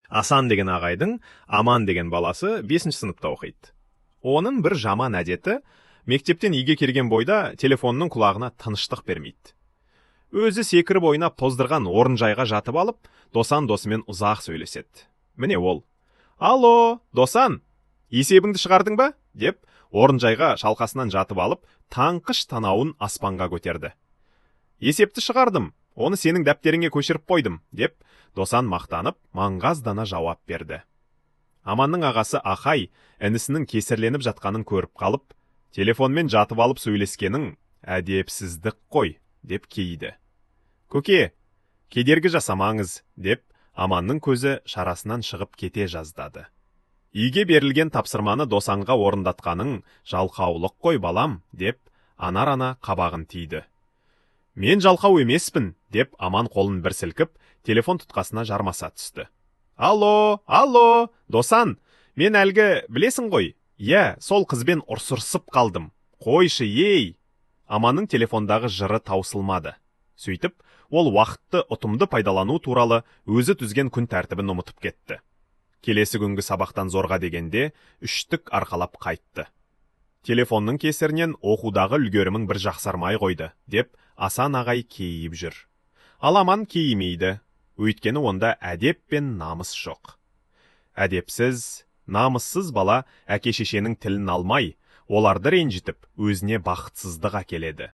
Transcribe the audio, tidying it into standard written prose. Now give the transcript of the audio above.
Асан деген ағайдың Аман деген баласы 5 сыныпта оқиды. Оның бір жаман әдеті, мектептен үйге келген бойда телефонның құлағына тыныштық бермейді. Өзі секіріп ойнап тоздырған орынжайға жатып алып, Досан досымен ұзақ сөйлеседі. Міне ол: «Алло, Досан, есебіңді шығардың ба?» деп орынжайға шалқасынан жатып алып, таңқыш танауын аспанға көтерді. «Есепті шығардым, оны сенің дәптеріңе көшіріп қойдым», деп Досан мақтанып, маңғаздана жауап берді. Аманның ағасы Ақай інісінің кесірленіп жатқанын көріп қалып, телефонмен жатып алып сөйлескенің әдепсіздік қой, деп кейді. «Көке, кедергі жасамаңыз», деп Аманның көзі шарасынан шығып кете жаздады. «Үйге берілген тапсырманы Досанға орындатқаның жалқаулық қой балам», деп анар-ана қабағын тиді. «Мен жалқау емеспін», деп Аман қолын бір сілкіп, телефон тұтқасына жармаса түсті. «Алло, алло, Досан, мен әлгі білесің ғой? Иә, сол қызбен ұрсырсып қалдым. Қойшы, ей!» Аманның телефондағы жыры таусылмады. Сөйтіп, ол уақытты ұтымды пайдалану туралы өзі түзген күн тәртібін ұмытып кетті. Келесі күнгі сабақтан зорға дегенде үштік арқалап қайтты. «Телефонның кесірінен оқудағы үлгерімің бір жақсармай қойды», деп Асан ағай кейіп жүр. Ал Аман кейімейді, өйткені онда әдеп пен намыс жоқ. Әдепсіз, намыссыз бала әке-шешенің тілін алмай, оларды ренжітіп, өзіне бақытсыздық әкеледі.